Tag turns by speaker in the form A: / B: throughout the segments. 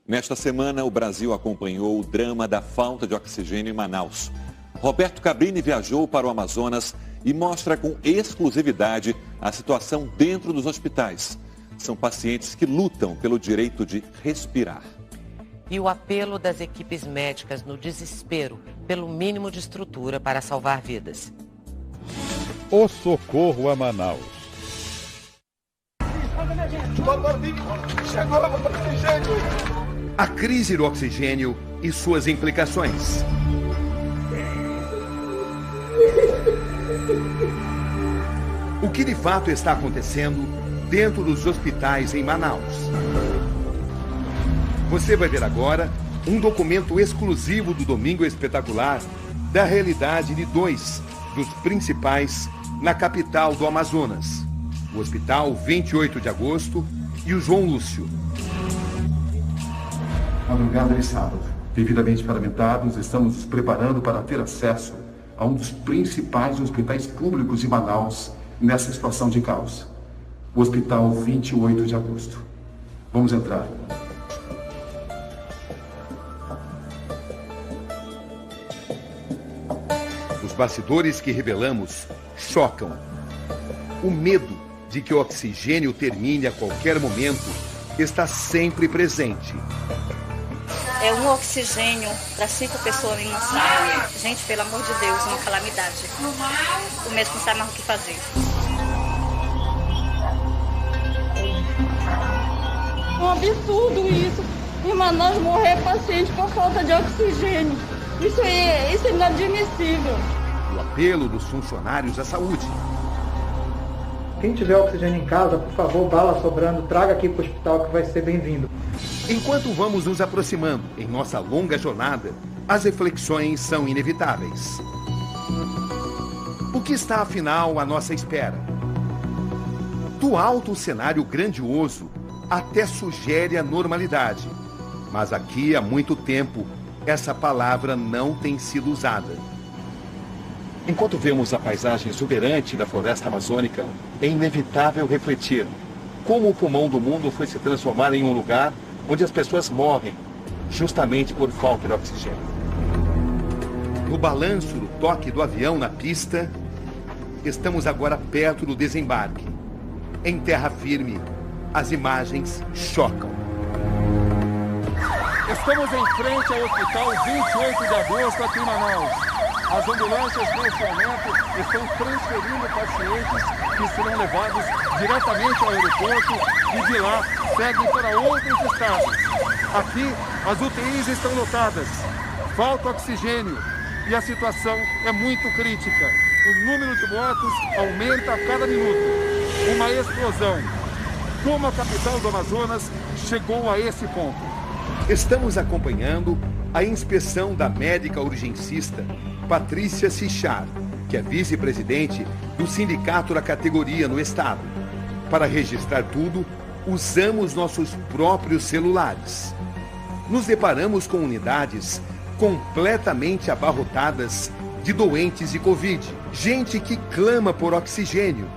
A: Nesta semana, o Brasil acompanhou o drama da falta de oxigênio em Manaus. Roberto Cabrini viajou para o Amazonas e mostra com exclusividade a situação dentro dos hospitais. São pacientes que lutam pelo direito de respirar.
B: E o apelo das equipes médicas no desespero pelo mínimo de estrutura para salvar vidas.
C: O socorro a Manaus.
D: A crise do oxigênio e suas implicações. O que de fato está acontecendo dentro dos hospitais em Manaus? Você vai ver agora um documento exclusivo do Domingo Espetacular da realidade de dois dos principais na capital do Amazonas: o Hospital 28 de Agosto e o João Lúcio.
E: Madrugada de sábado, devidamente paramentados, estamos nos preparando para ter acesso a um dos principais hospitais públicos de Manaus nessa situação de caos. O Hospital 28 de Agosto. Vamos entrar.
D: Os bastidores que revelamos chocam. O medo de que o oxigênio termine a qualquer momento está sempre presente.
F: É um oxigênio para 5 pessoas em uma sala. Gente, pelo amor de Deus, uma calamidade. O médico não sabe mais o que fazer.
G: É um absurdo isso. Em Manaus morrer paciente por falta de oxigênio. Isso é inadmissível.
D: O apelo dos funcionários da saúde.
H: Quem tiver oxigênio em casa, por favor, bala sobrando, traga aqui para o hospital que vai ser bem-vindo.
D: Enquanto vamos nos aproximando em nossa longa jornada, as reflexões são inevitáveis. O que está, afinal, à nossa espera? Do alto cenário grandioso, até sugere a normalidade. Mas aqui, há muito tempo, essa palavra não tem sido usada.
I: Enquanto vemos a paisagem exuberante da floresta amazônica, é inevitável refletir como o pulmão do mundo foi se transformar em um lugar onde as pessoas morrem, justamente por falta de oxigênio.
D: No balanço do toque do avião na pista, estamos agora perto do desembarque. Em terra firme, as imagens chocam.
J: Estamos em frente ao Hospital 28 de Agosto, aqui em Manaus. As ambulâncias neste momento estão transferindo pacientes que serão levados diretamente ao aeroporto e de lá seguem para outros estados. Aqui, as UTIs estão lotadas, falta oxigênio e a situação é muito crítica. O número de mortos aumenta a cada minuto. Uma explosão. Como a capital do Amazonas chegou a esse ponto?
D: Estamos acompanhando a inspeção da médica urgencista Patrícia Sichar, que é vice-presidente do sindicato da categoria no estado. Para registrar tudo, usamos nossos próprios celulares. Nos deparamos com unidades completamente abarrotadas de doentes de Covid, gente que clama por oxigênio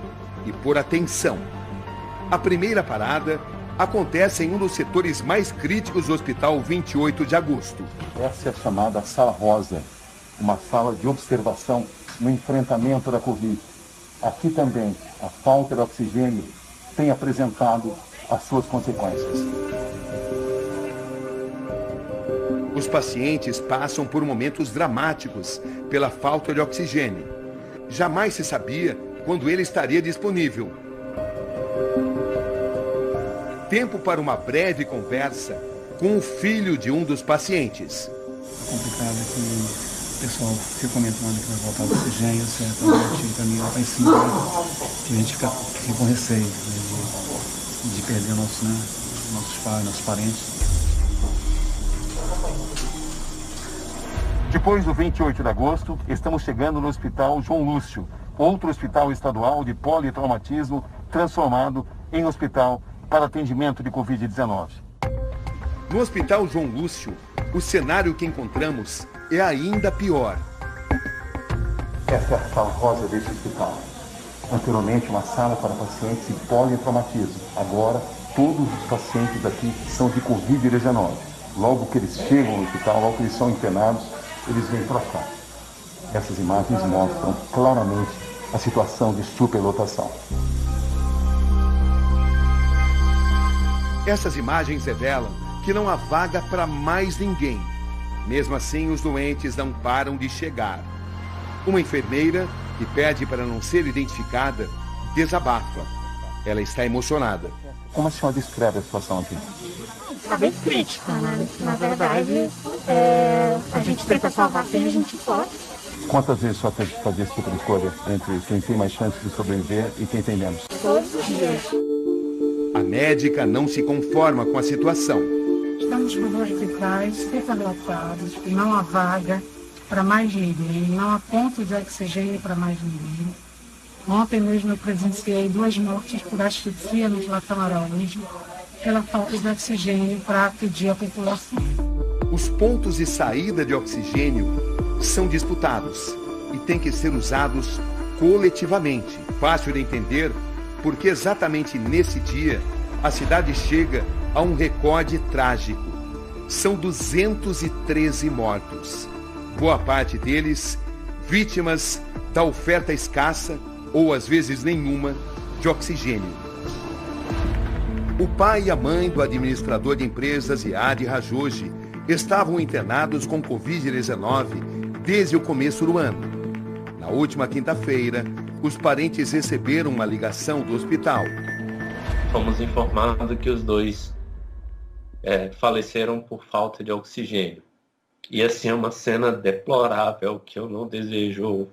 D: e por atenção. A primeira parada acontece em um dos setores mais críticos do Hospital 28 de Agosto.
E: Essa é a chamada Sala Rosa, uma sala de observação no enfrentamento da Covid. Aqui também, a falta de oxigênio tem apresentado as suas consequências.
D: Os pacientes passam por momentos dramáticos pela falta de oxigênio. Jamais se sabia quando ele estaria disponível. Tempo para uma breve conversa com o filho de um dos pacientes.
K: Complicado que o pessoal fica comentando que vai voltar o oxigênio, certamente para mim ela está em cima, que a gente fica com receio de perder nossos pais, nossos parentes.
E: Depois do 28 de agosto, estamos chegando no Hospital João Lúcio, outro hospital estadual de politraumatismo transformado em hospital para atendimento de Covid-19.
D: No Hospital João Lúcio, o cenário que encontramos é ainda pior.
E: Essa é a sala rosa desse hospital. Anteriormente, uma sala para pacientes de politraumatismo. Agora, todos os pacientes aqui são de Covid-19. Logo que eles chegam no hospital, logo que eles são internados, eles vêm para cá. Essas imagens mostram claramente a situação de superlotação.
D: Essas imagens revelam que não há vaga para mais ninguém. Mesmo assim, os doentes não param de chegar. Uma enfermeira, que pede para não ser identificada, desabafa. Ela está emocionada.
E: Como a senhora descreve a situação aqui?
L: Está bem crítica, né? Na verdade, a gente tenta salvar quem a gente pode.
E: Quantas vezes a senhora teve que fazer esse tipo de escolha entre quem tem mais chance de sobreviver e quem tem menos?
L: Todos os dias.
D: A médica não se conforma com a situação.
M: Estamos com os hospitais superlotados, não há vaga para mais ninguém, não há ponto de oxigênio para mais ninguém. Ontem mesmo eu presenciei 2 mortes por asfixia no Platão Araújo, pela falta de oxigênio para acudir a população.
D: Os pontos de saída de oxigênio são disputados e têm que ser usados coletivamente. Fácil de entender porque exatamente nesse dia a cidade chega a um recorde trágico. São 213 mortos. Boa parte deles vítimas da oferta escassa ou às vezes nenhuma de oxigênio. O pai e a mãe do administrador de empresas Iad Rajogi estavam internados com Covid-19 desde o começo do ano. Na última quinta-feira, os parentes receberam uma ligação do hospital.
N: Fomos informados que os dois faleceram por falta de oxigênio. E assim é uma cena deplorável que eu não desejo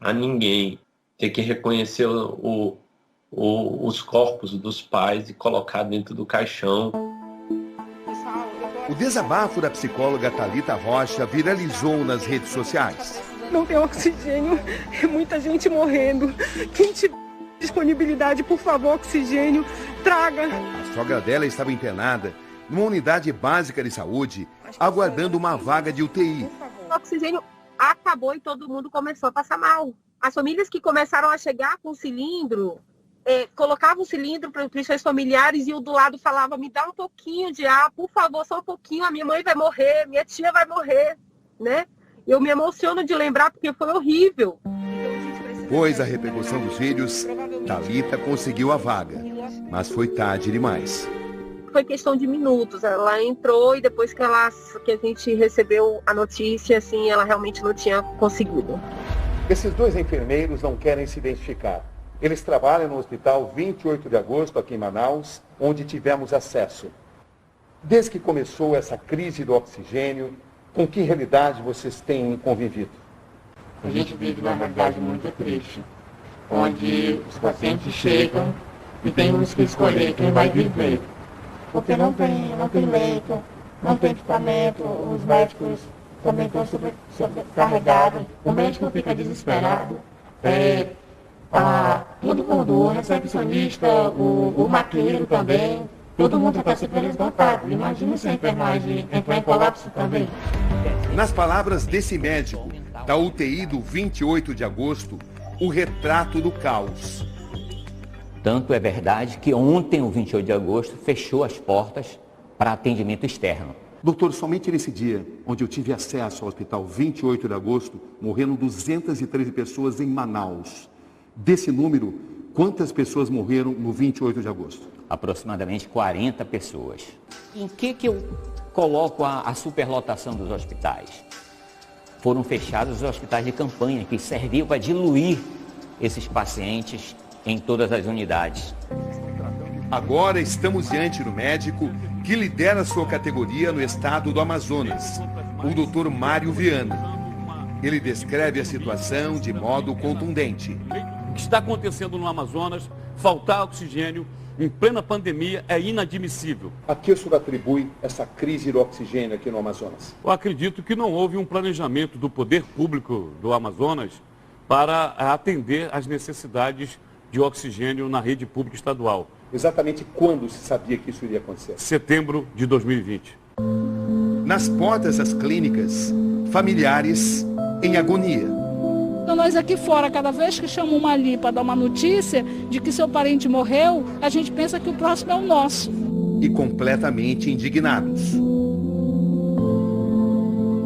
N: a ninguém. Ter que reconhecer os corpos dos pais e colocar dentro do caixão.
D: O desabafo da psicóloga Thalita Rocha viralizou nas redes sociais.
O: Não tem oxigênio, é muita gente morrendo. Quem tiver disponibilidade, por favor, oxigênio, traga.
D: A sogra dela estava internada numa unidade básica de saúde, aguardando uma vaga de UTI.
P: O oxigênio acabou e todo mundo começou a passar mal. As famílias que começaram a chegar com o cilindro, colocavam o cilindro para os seus familiares e o do lado falava, me dá um pouquinho de ar, por favor, só um pouquinho, a minha mãe vai morrer, minha tia vai morrer, né? Eu me emociono de lembrar porque foi horrível.
D: Pois a repercussão dos vídeos, Thalita conseguiu a vaga, mas foi tarde demais.
P: Foi questão de minutos, ela entrou e depois que a gente recebeu a notícia, assim, ela realmente não tinha conseguido.
D: Esses 2 enfermeiros não querem se identificar. Eles trabalham no hospital 28 de agosto, aqui em Manaus, onde tivemos acesso. Desde que começou essa crise do oxigênio, com que realidade vocês têm convivido?
L: A gente vive uma realidade muito triste, onde os pacientes chegam e temos que escolher quem vai viver. Porque não tem leito, não tem equipamento, os médicos também estão sobrecarregados, o médico fica desesperado. Todo mundo, o recepcionista, o maqueiro também, todo mundo está super esgotado. Imagina se a enfermagem entrar em colapso também.
D: Nas palavras desse médico, da UTI do 28 de agosto, o retrato do caos.
Q: Tanto é verdade que ontem, o 28 de agosto, fechou as portas para atendimento externo.
E: Doutor, somente nesse dia, onde eu tive acesso ao hospital 28 de agosto, morreram 213 pessoas em Manaus. Desse número, quantas pessoas morreram no 28 de agosto?
Q: Aproximadamente 40 pessoas. Em que eu coloco a superlotação dos hospitais? Foram fechados os hospitais de campanha, que serviam para diluir esses pacientes em todas as unidades.
D: Agora estamos diante do médico que lidera sua categoria no estado do Amazonas, o Dr. Mário Viana. Ele descreve a situação de modo contundente.
J: O que está acontecendo no Amazonas, faltar oxigênio em plena pandemia, é inadmissível.
E: A que o senhor atribui essa crise do oxigênio aqui no Amazonas?
J: Eu acredito que não houve um planejamento do poder público do Amazonas para atender às necessidades de oxigênio na rede pública estadual.
E: Exatamente quando se sabia que isso iria acontecer?
J: Setembro de 2020.
D: Nas portas das clínicas, familiares em agonia.
R: Então nós aqui fora, cada vez que chamam uma ali para dar uma notícia de que seu parente morreu, a gente pensa que o próximo é o nosso.
D: e completamente indignados.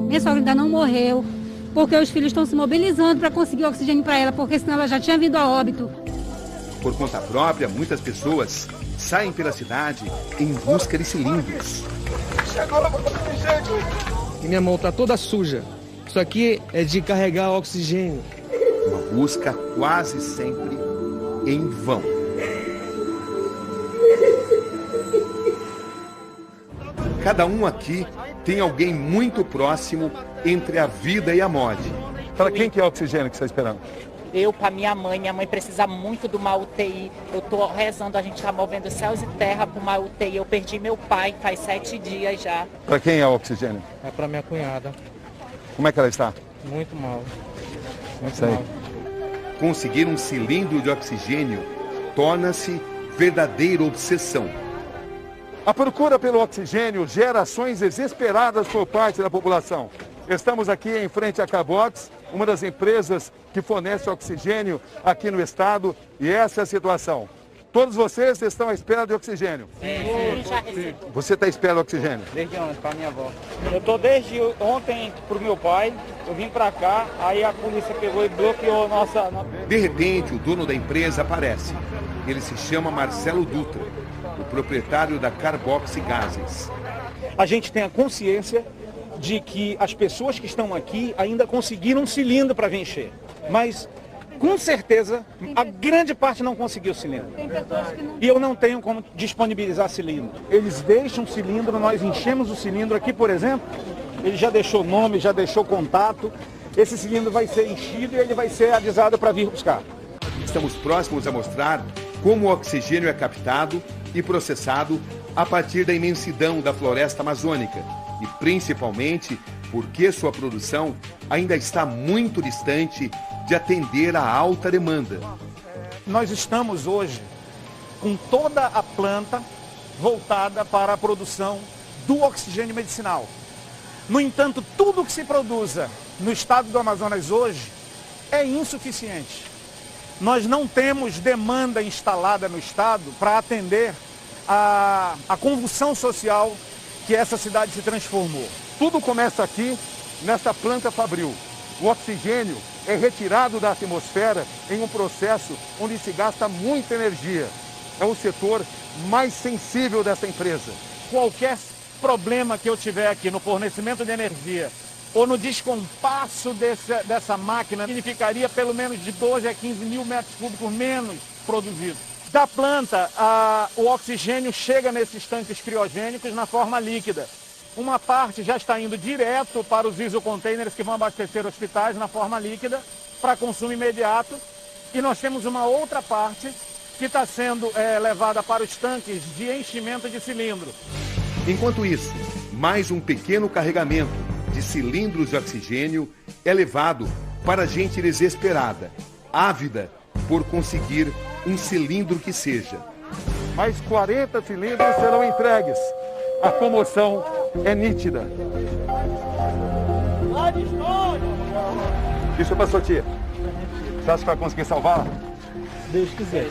S: Minha sogra ainda não morreu, porque os filhos estão se mobilizando para conseguir oxigênio para ela, porque senão ela já tinha vindo a óbito.
D: Por conta própria, muitas pessoas saem pela cidade em busca de cilindros.
T: E minha mão está toda suja. Isso aqui é de carregar oxigênio.
D: Uma busca quase sempre em vão. Cada um aqui tem alguém muito próximo entre a vida e a morte.
I: Para quem que é o oxigênio que você está esperando?
U: Eu, para minha mãe precisa muito de uma UTI. Eu estou rezando, a gente está movendo céus e terra para uma UTI. Eu perdi meu pai faz 7 dias já.
I: Para quem é o oxigênio?
T: É para minha cunhada.
I: Como é que ela está?
T: Muito mal. Muito
I: Sei.
T: mal.
D: Conseguir um cilindro de oxigênio torna-se verdadeira obsessão.
I: A procura pelo oxigênio gera ações desesperadas por parte da população. Estamos aqui em frente à Carbox, uma das empresas que fornece oxigênio aqui no estado, e essa é a situação. Todos vocês estão à espera de oxigênio?
U: Sim.
I: Você está à espera de oxigênio?
V: Desde ontem, para minha avó. Eu estou desde ontem para o meu pai, eu vim para cá, aí a polícia pegou e bloqueou a nossa...
D: De repente, o dono da empresa aparece. Ele se chama Marcelo Dutra, o proprietário da Carbox Gases.
V: A gente tem a consciência de que as pessoas que estão aqui ainda conseguiram um cilindro para vir encher. Mas, com certeza, a grande parte não conseguiu cilindro. E eu não tenho como disponibilizar cilindro. Eles deixam cilindro, nós enchemos o cilindro aqui, por exemplo. Ele já deixou nome, já deixou contato. Esse cilindro vai ser enchido e ele vai ser avisado para vir buscar.
D: Estamos próximos a mostrar como o oxigênio é captado e processado a partir da imensidão da floresta amazônica e, principalmente, porque sua produção ainda está muito distante de atender à alta demanda.
V: Nós estamos hoje com toda a planta voltada para a produção do oxigênio medicinal. No entanto, tudo que se produza no estado do Amazonas hoje é insuficiente. Nós não temos demanda instalada no estado para atender a convulsão social que essa cidade se transformou.
I: Tudo começa aqui, nessa planta fabril. O oxigênio é retirado da atmosfera em um processo onde se gasta muita energia. É o setor mais sensível dessa empresa.
V: Qualquer problema que eu tiver aqui no fornecimento de energia ou no descompasso dessa máquina, significaria pelo menos de 12 a 15 mil metros cúbicos menos produzidos. Da planta, o oxigênio chega nesses tanques criogênicos na forma líquida. Uma parte já está indo direto para os isocontainers que vão abastecer hospitais na forma líquida para consumo imediato. E nós temos uma outra parte que está sendo levada para os tanques de enchimento de cilindro.
D: Enquanto isso, mais um pequeno carregamento de cilindros de oxigênio é levado para gente desesperada, ávida por conseguir um cilindro que seja.
I: Mais 40 cilindros serão entregues. A comoção é nítida. Isso é para sua tia. Você acha que vai conseguir salvá-la?
V: Deus quiser.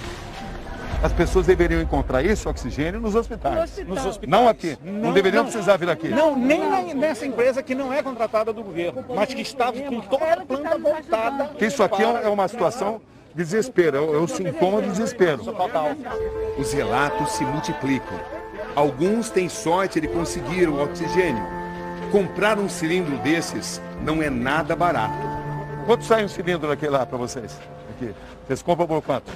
I: As pessoas deveriam encontrar esse oxigênio nos hospitais.
V: Nos hospitais.
I: Não aqui. Não deveriam precisar vir aqui.
V: Não, nem nessa empresa que não é contratada do governo, mas que está com toda a planta voltada.
I: Isso aqui é uma situação de desespero, é o sintoma de desespero.
D: Os relatos se multiplicam. Alguns têm sorte de conseguir o oxigênio. Comprar um cilindro desses não é nada barato.
I: Quanto sai um cilindro daquele lá para vocês? Aqui. Vocês compram por quanto?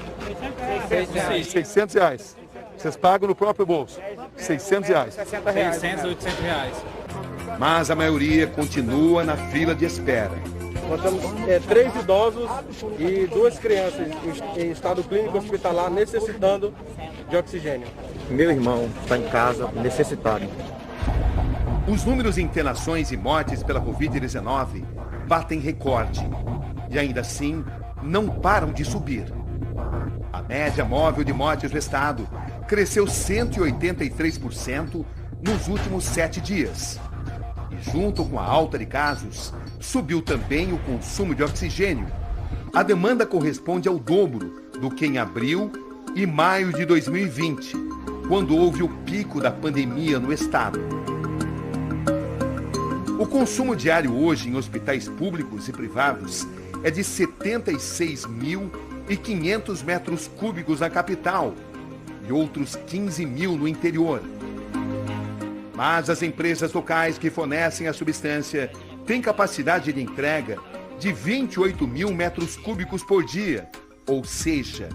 I: 600 reais. Vocês pagam no próprio bolso. 600 reais.
V: 600, 800 reais.
D: Mas a maioria continua na fila de espera.
T: Nós temos 3 idosos e 2 crianças em estado clínico hospitalar necessitando de oxigênio.
W: Meu irmão está em casa necessitado.
D: Os números de internações e mortes pela Covid-19 batem recorde. E ainda assim, não param de subir. A média móvel de mortes do estado cresceu 183% nos últimos 7 dias. E junto com a alta de casos, subiu também o consumo de oxigênio. A demanda corresponde ao dobro do que em abril e maio de 2020, quando houve o pico da pandemia no estado. O consumo diário hoje em hospitais públicos e privados é de 76.500 metros cúbicos na capital e outros 15 mil no interior. Mas as empresas locais que fornecem a substância têm capacidade de entrega de 28 mil metros cúbicos por dia, ou seja,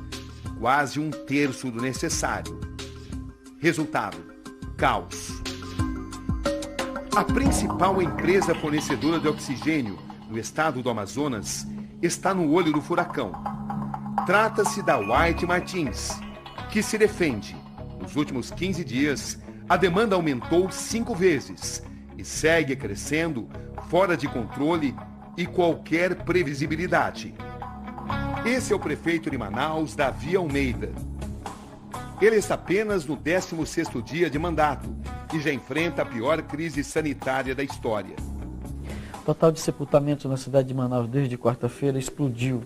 D: quase um terço do necessário. Resultado: caos. A principal empresa fornecedora de oxigênio no estado do Amazonas está no olho do furacão. Trata-se da White Martins, que se defende. Nos últimos 15 dias, a demanda aumentou 5 vezes e segue crescendo fora de controle e qualquer previsibilidade. Esse é o prefeito de Manaus, Davi Almeida. Ele está apenas no 16º dia de mandato e já enfrenta a pior crise sanitária da história.
A: O total de sepultamentos na cidade de Manaus desde quarta-feira explodiu.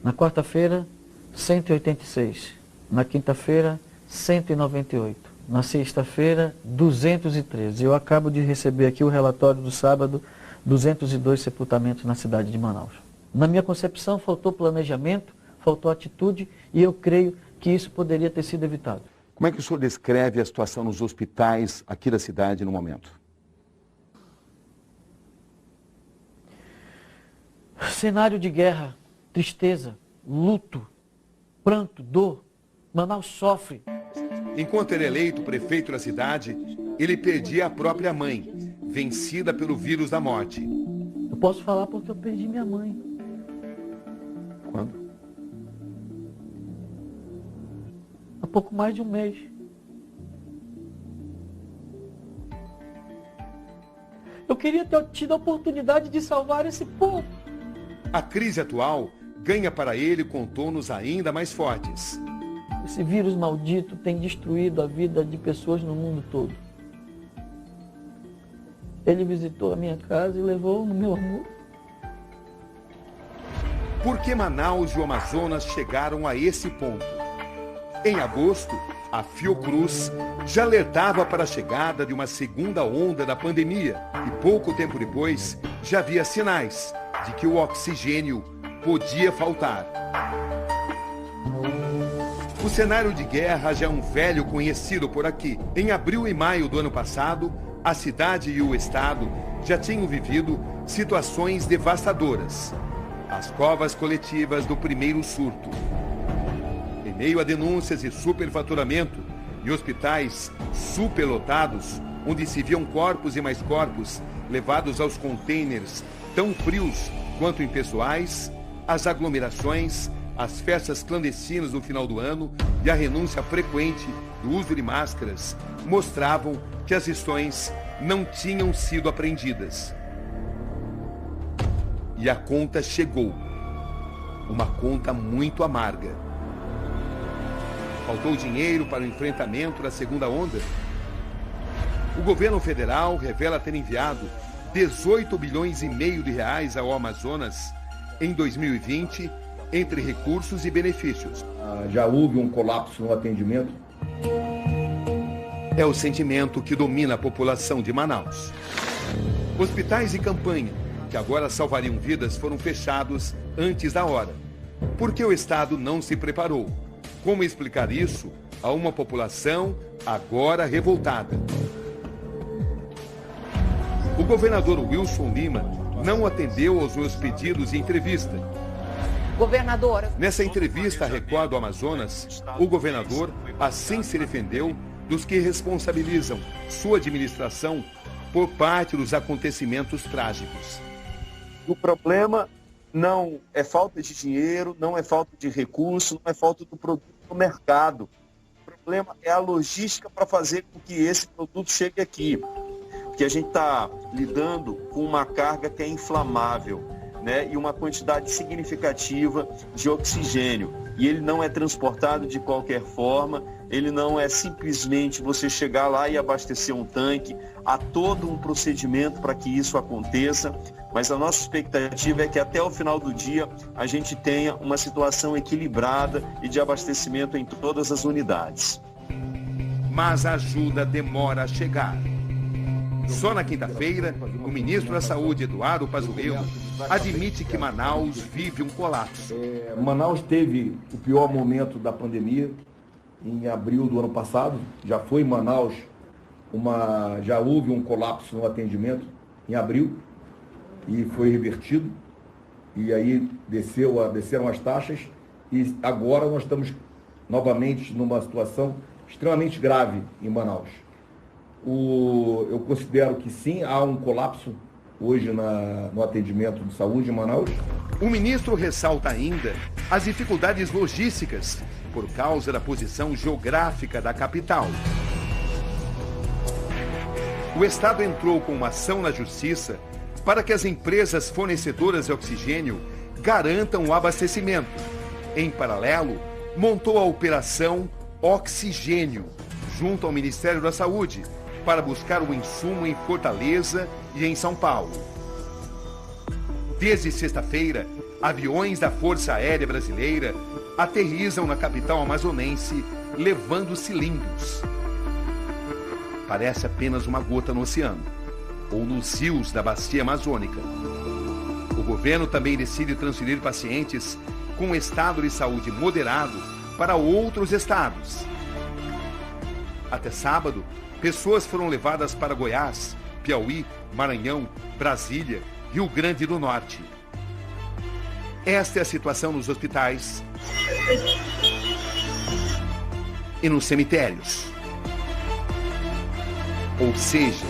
A: Na quarta-feira, 186. Na quinta-feira, 198. Na sexta-feira, 213. Eu acabo de receber aqui o relatório do sábado, 202 sepultamentos na cidade de Manaus. Na minha concepção, faltou planejamento, faltou atitude e eu creio que isso poderia ter sido evitado.
I: Como é que o senhor descreve a situação nos hospitais aqui da cidade no momento?
A: Cenário de guerra, tristeza, luto, pranto, dor. Manaus sofre.
D: Enquanto era eleito prefeito da cidade, ele perdia a própria mãe, vencida pelo vírus da morte.
A: Eu posso falar porque eu perdi minha mãe.
I: Quando?
A: Há pouco mais de um mês. Eu queria ter tido a oportunidade de salvar esse povo.
D: A crise atual ganha para ele contornos ainda mais fortes.
A: Esse vírus maldito tem destruído a vida de pessoas no mundo todo. Ele visitou a minha casa e levou no meu amor.
D: Por que Manaus e o Amazonas chegaram a esse ponto? Em agosto, a Fiocruz já alertava para a chegada de uma segunda onda da pandemia e pouco tempo depois já havia sinais de que o oxigênio podia faltar. O cenário de guerra já é um velho conhecido por aqui. Em abril e maio do ano passado, a cidade e o estado já tinham vivido situações devastadoras. As covas coletivas do primeiro surto. Em meio a denúncias de superfaturamento e hospitais superlotados, onde se viam corpos e mais corpos levados aos contêineres tão frios quanto impessoais, as aglomerações, as festas clandestinas no final do ano e a renúncia frequente do uso de máscaras mostravam que as lições não tinham sido aprendidas. E a conta chegou. Uma conta muito amarga. Faltou dinheiro para o enfrentamento da segunda onda? O governo federal revela ter enviado 18 bilhões e meio de reais ao Amazonas em 2020, entre recursos e benefícios.
B: Já houve um colapso no atendimento?
D: É o sentimento que domina a população de Manaus. Hospitais de campanha, que agora salvariam vidas, foram fechados antes da hora. Por que o Estado não se preparou? Como explicar isso a uma população agora revoltada? O governador Wilson Lima não atendeu aos meus pedidos de entrevista.
C: Governador.
D: Nessa entrevista à Record do Amazonas, o governador assim se defendeu dos que responsabilizam sua administração por parte dos acontecimentos trágicos.
X: O problema não é falta de dinheiro, não é falta de recurso, não é falta do produto no mercado. O problema é a logística para fazer com que esse produto chegue aqui. Porque a gente está lidando com uma carga que é inflamável, né? E uma quantidade significativa de oxigênio. E ele não é transportado de qualquer forma, ele não é simplesmente você chegar lá e abastecer um tanque. Há todo um procedimento para que isso aconteça, mas a nossa expectativa é que até o final do dia a gente tenha uma situação equilibrada e de abastecimento em todas as unidades.
D: mas a ajuda demora a chegar. Só na quinta-feira, o ministro da Saúde, Eduardo Pazuello, admite que Manaus vive um colapso.
B: Manaus teve o pior momento da pandemia em abril do ano passado. Já foi em Manaus, já houve um colapso no atendimento em abril e foi revertido. E aí desceram as taxas e agora nós estamos novamente numa situação extremamente grave em Manaus. Eu considero que sim, há um colapso hoje no atendimento de saúde em Manaus.
D: O ministro ressalta ainda as dificuldades logísticas por causa da posição geográfica da capital. O Estado entrou com uma ação na Justiça para que as empresas fornecedoras de oxigênio garantam o abastecimento. Em paralelo, montou a Operação Oxigênio, junto ao Ministério da Saúde, para buscar o insumo em Fortaleza e em São Paulo. Desde sexta-feira, aviões da Força Aérea Brasileira aterrissam na capital amazonense, levando cilindros. Parece apenas uma gota no oceano, ou nos rios da bacia amazônica. O governo também decide transferir pacientes com estado de saúde moderado para outros estados. Até sábado, pessoas foram levadas para Goiás, Piauí, Maranhão, Brasília, Rio Grande do Norte. Esta é a situação nos hospitais e nos cemitérios. Ou seja,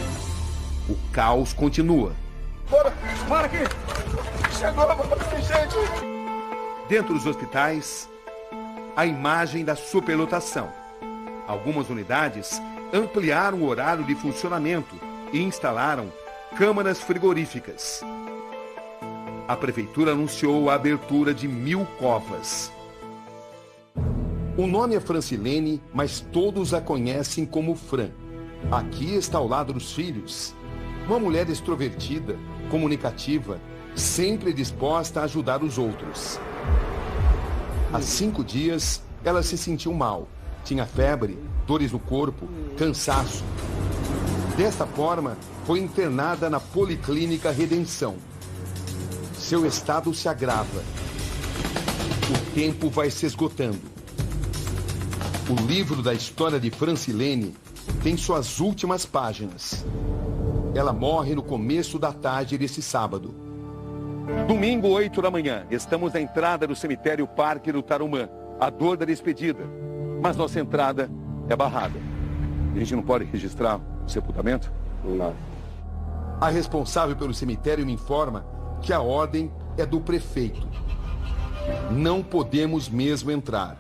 D: o caos continua.
J: Para aqui! Chegou, gente!
D: Dentro dos hospitais, a imagem da superlotação. Algumas unidades ampliaram o horário de funcionamento e instalaram câmaras frigoríficas. A prefeitura anunciou a abertura de 1.000 covas. O nome é Francilene, mas todos a conhecem como Fran. Aqui está ao lado dos filhos. Uma mulher extrovertida, comunicativa, sempre disposta a ajudar os outros. Há 5 dias, ela se sentiu mal. Tinha febre, dores no corpo, cansaço. Desta forma, foi internada na Policlínica Redenção. Seu estado se agrava. O tempo vai se esgotando. O livro da história de Francilene tem suas últimas páginas. Ela morre no começo da tarde desse sábado. Domingo, 8 da manhã, estamos na entrada do cemitério Parque do Tarumã. A dor da despedida. Mas nossa entrada é barrada. A gente não pode registrar o sepultamento? Não. A responsável pelo cemitério me informa que a ordem é do prefeito. Não podemos mesmo entrar.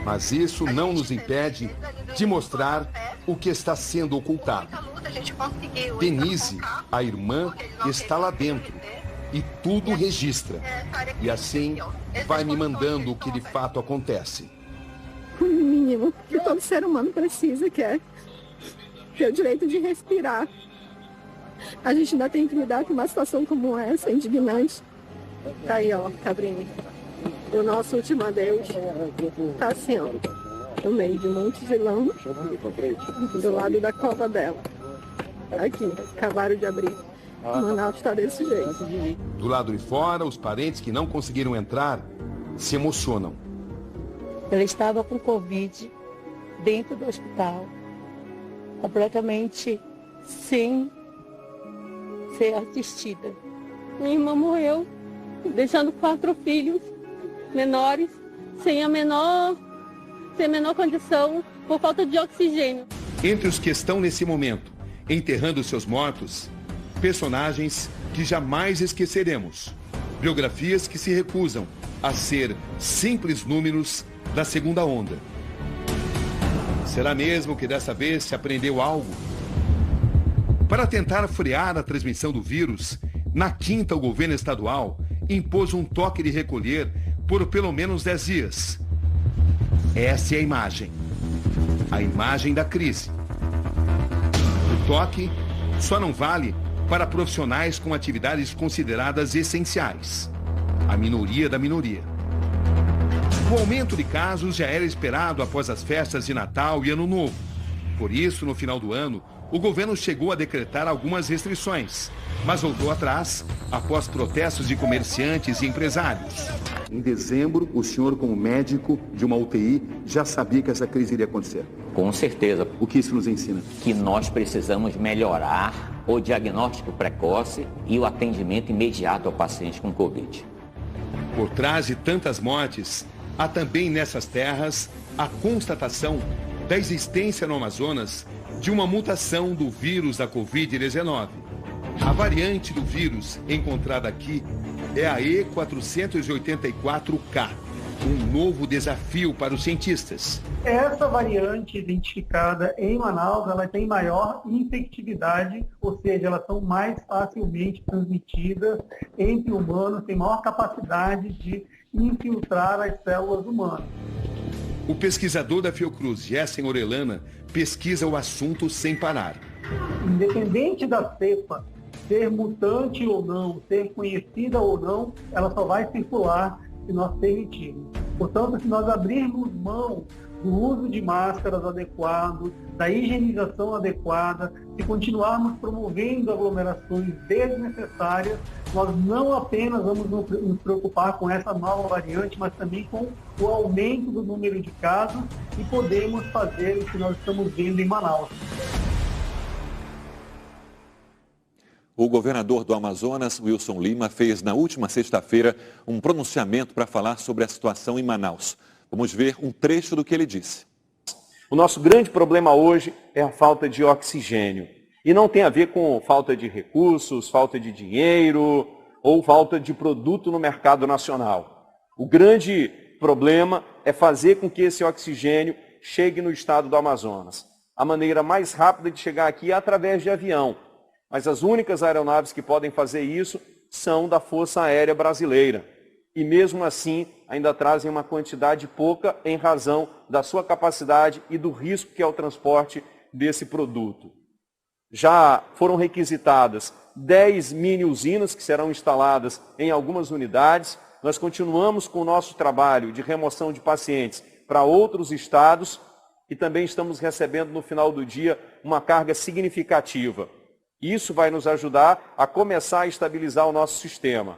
D: Mas isso não nos impede de mostrar o que está sendo ocultado. Denise, a irmã, está lá dentro e tudo registra. E assim vai me mandando o que de fato acontece.
F: O mínimo que todo ser humano precisa, que é ter o direito de respirar. A gente ainda tem que lidar com uma situação como essa, indignante. Tá aí, ó, Cabrini. O nosso último adeus tá assim, ó, no meio de um monte de lama, do lado da cova dela. Aqui, acabaram de abrir. Manaus está desse jeito.
D: Do lado de fora, os parentes que não conseguiram entrar se emocionam.
F: Ela estava com Covid dentro do hospital, completamente sem ser assistida. Minha irmã morreu, deixando 4 filhos menores, sem a menor condição, por falta de oxigênio.
D: Entre os que estão nesse momento, enterrando seus mortos, personagens que jamais esqueceremos. Biografias que se recusam a ser simples números da segunda onda. Será mesmo que dessa vez se aprendeu algo? Para tentar frear a transmissão do vírus, na quinta o governo estadual impôs um toque de recolher por pelo menos 10 dias. Essa é a imagem da crise. O toque só não vale para profissionais com atividades consideradas essenciais, a minoria da minoria. O aumento de casos já era esperado após as festas de Natal e Ano Novo. Por isso, no final do ano, o governo chegou a decretar algumas restrições, mas voltou atrás após protestos de comerciantes e empresários.
E: Em dezembro, o senhor, como médico de uma UTI, já sabia que essa crise iria acontecer.
Q: Com certeza.
E: O que isso nos ensina?
Q: Que nós precisamos melhorar o diagnóstico precoce e o atendimento imediato ao paciente com Covid.
D: Por trás de tantas mortes, há também nessas terras a constatação da existência no Amazonas de uma mutação do vírus da Covid-19. A variante do vírus encontrada aqui é a E484K, um novo desafio para os cientistas.
G: Essa variante identificada em Manaus, ela tem maior infectividade, ou seja, elas são mais facilmente transmitidas entre humanos, tem maior capacidade de infiltrar as células humanas.
D: O pesquisador da Fiocruz, Jessen Orellana, pesquisa o assunto sem parar.
G: Independente da cepa ser mutante ou não, ser conhecida ou não, ela só vai circular se nós permitirmos. Portanto, se nós abrirmos mão do uso de máscaras adequados, da higienização adequada, se continuarmos promovendo aglomerações desnecessárias, nós não apenas vamos nos preocupar com essa nova variante, mas também com o aumento do número de casos e podemos fazer o que nós estamos vendo em Manaus.
H: O governador do Amazonas, Wilson Lima, fez na última sexta-feira um pronunciamento para falar sobre a situação em Manaus. Vamos ver um trecho do que ele disse.
X: O nosso grande problema hoje é a falta de oxigênio. E não tem a ver com falta de recursos, falta de dinheiro ou falta de produto no mercado nacional. O grande problema é fazer com que esse oxigênio chegue no estado do Amazonas. A maneira mais rápida de chegar aqui é através de avião. Mas as únicas aeronaves que podem fazer isso são da Força Aérea Brasileira. E mesmo assim, ainda trazem uma quantidade pouca em razão da sua capacidade e do risco que é o transporte desse produto. Já foram requisitadas 10 mini-usinas que serão instaladas em algumas unidades. Nós continuamos com o nosso trabalho de remoção de pacientes para outros estados e também estamos recebendo no final do dia uma carga significativa. Isso vai nos ajudar a começar a estabilizar o nosso sistema.